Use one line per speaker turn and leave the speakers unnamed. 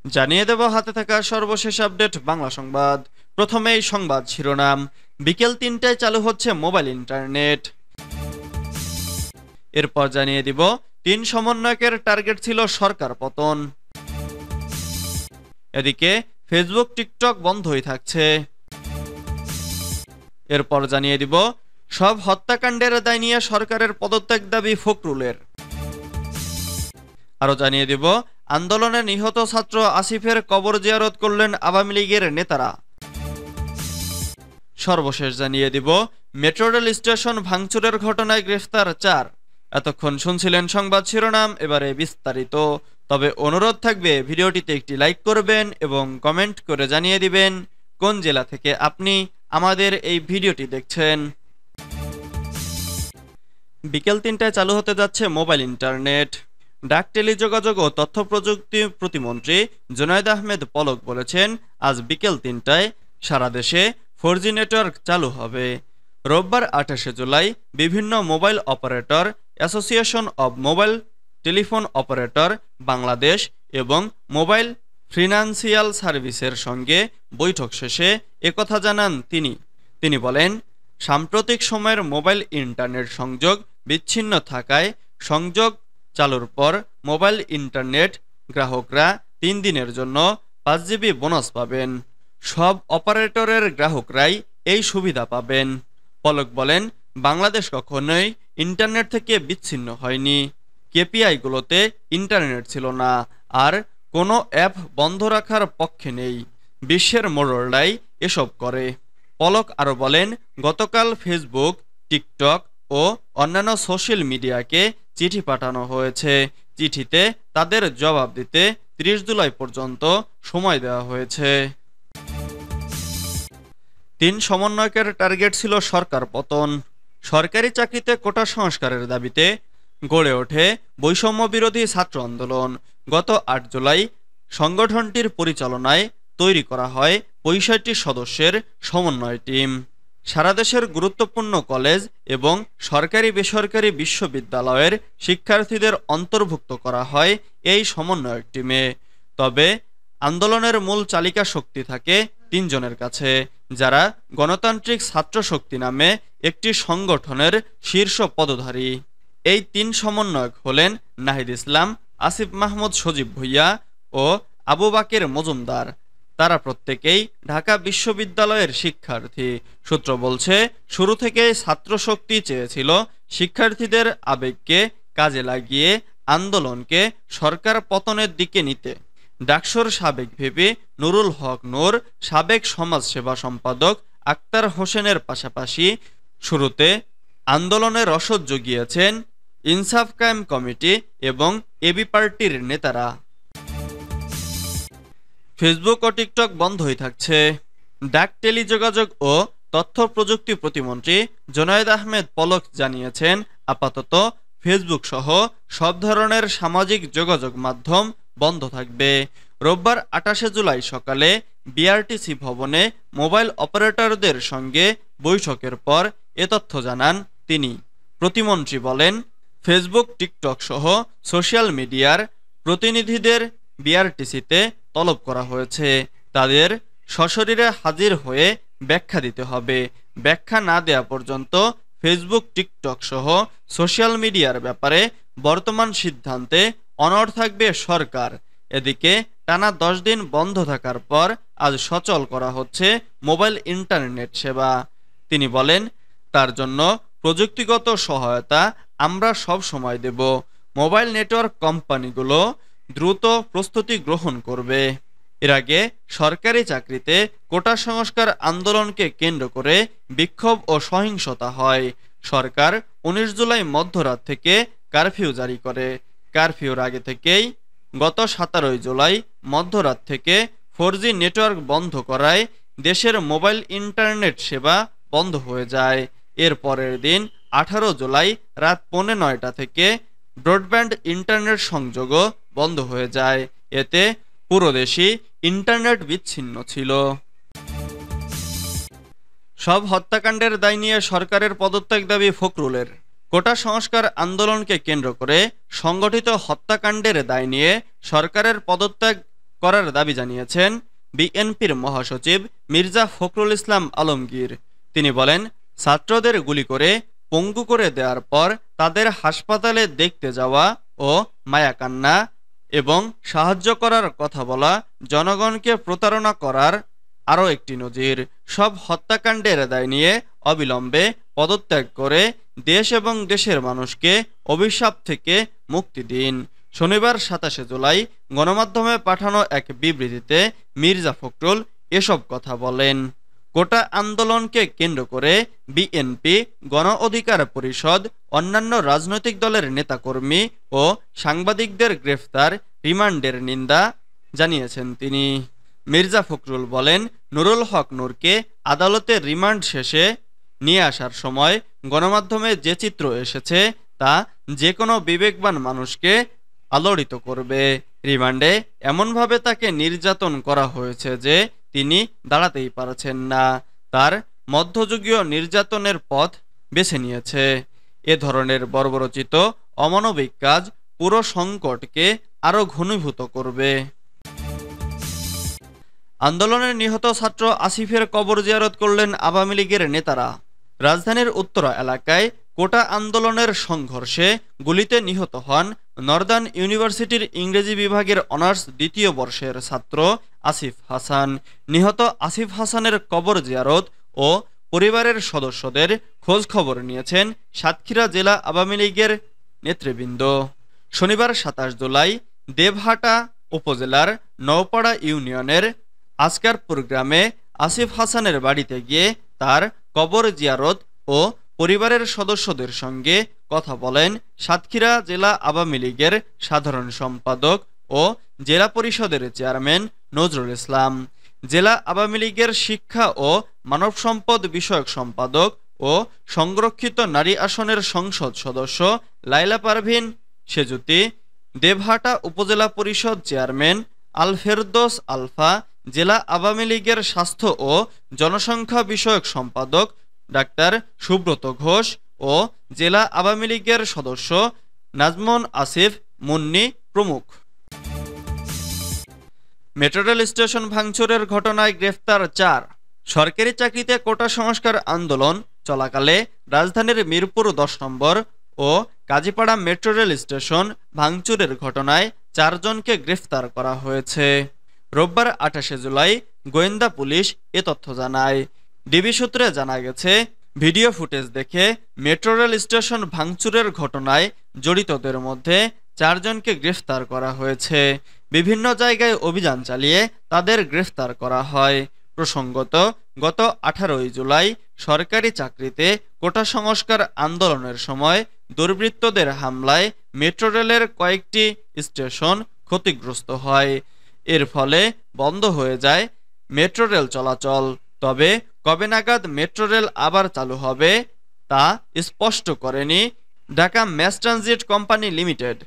জানিয়ে দেব হাতে থাকা সর্বশেষ আপডেট বাংলা সংবাদ। প্রথমেই সংবাদ শিরোনাম। বিকেল ৩টায় চালু হচ্ছে মোবাইল ইন্টারনেট। এরপর জানিয়ে দিব ৩ সমন্বয়কের টার্গেট ছিল সরকার পতন। এদিকে ফেসবুক টিকটক বন্ধই থাকছে। এরপর জানিয়ে দিব সব হত্যাকাণ্ডের দায় নিয়ে সরকারের পদত্যাগ দাবি ফখরুলের। আরো জানিয়ে দিব আন্দোলনে নিহত ছাত্র আসিফের কবর জিয়ারত করলেন আওয়ামী লীগের নেতারা। সর্বশেষ জানিয়ে দিব মেট্রো রেল স্টেশন ভাঙচুরের ঘটনায় গ্রেফতার ৪। এতক্ষণ শুনছিলেন সংবাদ শিরোনাম, এবারে বিস্তারিত। তবে অনুরোধ থাকবে ভিডিওটিতে একটি লাইক করবেন এবং কমেন্ট করে জানিয়ে দিবেন কোন জেলা থেকে আপনি আমাদের এই ভিডিওটি দেখছেন। বিকেল ৩টায় চালু হতে যাচ্ছে মোবাইল ইন্টারনেট। ডাক, টেলিযোগাযোগ ও তথ্য প্রযুক্তি প্রতিমন্ত্রী জুনায়েদ আহমেদ পলক বলেছেন, আজ বিকেল ৩টায় সারা দেশে 4G নেটওয়ার্ক চালু হবে। রোববার ২৮শে জুলাই বিভিন্ন mobile operator association of mobile telephone operator Bangladesh এবং মোবাইল ফিনান্সিয়াল সার্ভিসের সঙ্গে বৈঠক শেষে একথা জানান তিনি বলেন, সাম্প্রতিক সময়ের মোবাইল ইন্টারনেট সংযোগ বিচ্ছিন্ন থাকায় সংযোগ চালুর পর মোবাইল ইন্টারনেট গ্রাহকরা ৩ দিনের জন্য 5GB বোনাস পাবেন। সব অপারেটরের গ্রাহকরাই এই সুবিধা পাবেন। পলক বলেন, বাংলাদেশ কখনোই ইন্টারনেট থেকে বিচ্ছিন্ন হয়নি। কেপিআইগুলোতে ইন্টারনেট ছিল না, আর কোনো অ্যাপ বন্ধ রাখার পক্ষে নেই। বিশ্বের মোড়লরাই এসব করে। পলক আরও বলেন, গতকাল ফেসবুক, টিকটক ও অন্যান্য সোশ্যাল মিডিয়াকে চিঠি পাঠানো হয়েছে। চিঠিতে তাদের জবাব দিতে ৩০ জুলাই পর্যন্ত সময় দেওয়া হয়েছে। ৩ সমন্বয়কের টার্গেট ছিল সরকার পতন। সরকারি চাকরিতে কোটা সংস্কারের দাবিতে গড়ে ওঠে বৈষম্য বিরোধী ছাত্র আন্দোলন। গত ৮ জুলাই সংগঠনটির পরিচালনায় তৈরি করা হয় ৬৫ সদস্যের সমন্বয় টিম। সারা দেশের গুরুত্বপূর্ণ কলেজ এবং সরকারি বেসরকারি বিশ্ববিদ্যালয়ের শিক্ষার্থীদের অন্তর্ভুক্ত করা হয় এই সমন্বয়ক টিমে। তবে আন্দোলনের মূল চালিকা শক্তি থাকে ৩ জনের কাছে, যারা গণতান্ত্রিক ছাত্র শক্তি নামে একটি সংগঠনের শীর্ষ পদধারী। এই ৩ সমন্বয়ক হলেন নাহিদ ইসলাম, আসিফ মাহমুদ সজীব ভুইয়া ও আবু বাকের মজুমদার। তারা প্রত্যেকেই ঢাকা বিশ্ববিদ্যালয়ের শিক্ষার্থী। সূত্র বলছে, শুরু থেকেই ছাত্র শক্তি চেয়েছিল শিক্ষার্থীদের আবেগকে কাজে লাগিয়ে আন্দোলনকে সরকার পতনের দিকে নিতে। ডাকসুর সাবেক ভিপি নুরুল হক নূর, সাবেক সমাজসেবা সম্পাদক আক্তার হোসেনের পাশাপাশি শুরুতে আন্দোলনে রসদ জুগিয়েছেন ইনসাফ কায়েম কমিটি এবং এবি পার্টির নেতারা। ফেসবুক ও টিকটক বন্ধই থাকছে। ডাক, টেলিযোগাযোগ ও তথ্য প্রযুক্তি প্রতিমন্ত্রী জুনায়েদ আহমেদ পলক জানিয়েছেন, আপাতত ফেসবুক সহ সব ধরনের সামাজিক যোগাযোগ মাধ্যম বন্ধ থাকবে। রোববার ২৮শে জুলাই সকালে বিআরটিসি ভবনে মোবাইল অপারেটরদের সঙ্গে বৈঠকের পর এ তথ্য জানান তিনি। প্রতিমন্ত্রী বলেন, ফেসবুক, টিকটক সহ সোশ্যাল মিডিয়ার প্রতিনিধিদের বিআরটিসিতে তলব করা হয়েছে। তাদের সশরীরে হাজির হয়ে ব্যাখ্যা দিতে হবে। ব্যাখ্যা না দেয়া পর্যন্ত ফেসবুক, টিকটক সহ সোশ্যাল মিডিয়ার ব্যাপারে বর্তমান সিদ্ধান্তে অনড় থাকবে সরকার। এদিকে টানা ১০ দিন বন্ধ থাকার পর আজ সচল করা হচ্ছে মোবাইল ইন্টারনেট সেবা। তিনি বলেন, তার জন্য প্রযুক্তিগত সহায়তা আমরা সব সময় দেব। মোবাইল নেটওয়ার্ক কোম্পানিগুলো দ্রুত প্রস্তুতি গ্রহণ করবে। এর আগে সরকারি চাকরিতে কোটা সংস্কার আন্দোলনকে কেন্দ্র করে বিক্ষোভ ও সহিংসতা হয়। সরকার ১৯ জুলাই মধ্যরাত থেকে কারফিউ জারি করে। কারফিউর আগে থেকেই গত ১৭ জুলাই মধ্যরাত থেকে 4G নেটওয়ার্ক বন্ধ করায় দেশের মোবাইল ইন্টারনেট সেবা বন্ধ হয়ে যায়। এর পরের দিন ১৮ জুলাই রাত ৯:৩০ থেকে ব্রডব্যান্ড ইন্টারনেট সংযোগও বন্ধ হয়ে যায়। এতে পুরো দেশই ইন্টারনেট বিচ্ছিন্ন ছিল। সব হত্যাকাণ্ডের দায় নিয়ে সরকারের পদত্যাগ দাবি ফখরুলের। কোটা সংস্কার আন্দোলনকে কেন্দ্র করে সংগঠিত হত্যাকাণ্ডের দায় নিয়ে সরকারের পদত্যাগ করার দাবি জানিয়েছেন বিএনপির মহাসচিব মির্জা ফখরুল ইসলাম আলমগীর। তিনি বলেন, ছাত্রদের গুলি করে পঙ্গু করে দেওয়ার পর তাদের হাসপাতালে দেখতে যাওয়া ও মায়াকান্না এবং সাহায্য করার কথা বলা জনগণকে প্রতারণা করার আরও একটি নজির। সব হত্যাকাণ্ডের দায় নিয়ে অবিলম্বে পদত্যাগ করে দেশ এবং দেশের মানুষকে অভিশাপ থেকে মুক্তি দিন। শনিবার ২৭ জুলাই গণমাধ্যমে পাঠানো এক বিবৃতিতে মির্জা ফখরুল এসব কথা বলেন। কোটা আন্দোলনকে কেন্দ্র করে বিএনপি, গণ অধিকার পরিষদ, অন্যান্য রাজনৈতিক দলের নেতাকর্মী ও সাংবাদিকদের গ্রেফতার, রিমান্ডের নিন্দা জানিয়েছেন তিনি। মির্জা ফখরুল বলেন, নুরুল হক নূরকে আদালতে রিমান্ড শেষে নিয়ে আসার সময় গণমাধ্যমে যে চিত্র এসেছে তা যে কোনো বিবেকবান মানুষকে আলোড়িত করবে। রিমান্ডে এমনভাবে তাকে নির্যাতন করা হয়েছে যে তিনি দাঁড়াতেই পারছেন না। তার মধ্যযুগীয় নির্যাতনের পথ বেছে নিয়েছে। এ ধরনের বর্বরচিত অমানবিক কাজ পুরো সংকটকে আরও ঘনীভূত করবে। আন্দোলনের নিহত ছাত্র আসিফের কবর জিয়ারত করলেন আওয়ামী লীগের নেতারা। রাজধানীর উত্তরা এলাকায় কোটা আন্দোলনের সংঘর্ষে গুলিতে নিহত হন নর্দার্ন ইউনিভার্সিটির ইংরেজি বিভাগের অনার্স দ্বিতীয় বর্ষের ছাত্র আসিফ হাসান। নিহত আসিফ হাসানের কবর জিয়ারত ও পরিবারের সদস্যদের খোঁজ খবর নিয়েছেন সাতক্ষীরা জেলা আওয়ামী লীগের নেতৃবৃন্দ। শনিবার ২৭ জুলাই দেবহাটা উপজেলার নওপাড়া ইউনিয়নের আসকারপুর গ্রামে আসিফ হাসানের বাড়িতে গিয়ে তার কবর জিয়ারত ও পরিবারের সদস্যদের সঙ্গে কথা বলেন সাতক্ষীরা জেলা আওয়ামী লীগের সাধারণ সম্পাদক ও জেলা পরিষদের চেয়ারম্যান নজরুল ইসলাম, জেলা আওয়ামী লীগের শিক্ষা ও মানব সম্পদ বিষয়ক সম্পাদক ও সংরক্ষিত নারী আসনের সংসদ সদস্য লাইলা পারভিন সেজুতি, দেবহাটা উপজেলা পরিষদ চেয়ারম্যান আল ফেরদৌস আলফা, জেলা আওয়ামী লীগের স্বাস্থ্য ও জনসংখ্যা বিষয়ক সম্পাদক ডাক্তার সুব্রত ঘোষ ও জেলা আওয়ামী লীগের সদস্য নাজমুন আসিফ মুন্নি প্রমুখ। মেট্রো রেল স্টেশন ভাঙচুরের ঘটনায় গ্রেফতার ৪। সরকারি চাকরিতে কোটা সংস্কার আন্দোলন চলাকালে রাজধানীর মিরপুর ১০ নম্বর ও কাজীপাড়া মেট্রো রেল স্টেশন ভাঙচুরের ঘটনায় ৪ জনকে গ্রেফতার করা হয়েছে। রোববার ২৮ জুলাই গোয়েন্দা পুলিশ এ তথ্য জানায়। ডিবি সূত্রে জানা গেছে, ভিডিও ফুটেজ দেখে মেট্রো রেল স্টেশন ভাঙচুরের ঘটনায় জড়িতদের মধ্যে ৪ জনকে গ্রেফতার করা হয়েছে। বিভিন্ন জায়গায় অভিযান চালিয়ে তাদের গ্রেফতার করা হয়। প্রসঙ্গত, গত ১৮ জুলাই সরকারি চাকরিতে কোটা সংস্কার আন্দোলনের সময় দুর্বৃত্তদের হামলায় মেট্রো রেলের কয়েকটি স্টেশন ক্ষতিগ্রস্ত হয়। এর ফলে বন্ধ হয়ে যায় মেট্রো রেল চলাচল। তবে কবে নাগাদ মেট্রো রেল আবার চালু হবে তা স্পষ্ট করেনি Dhaka mass transit company limited.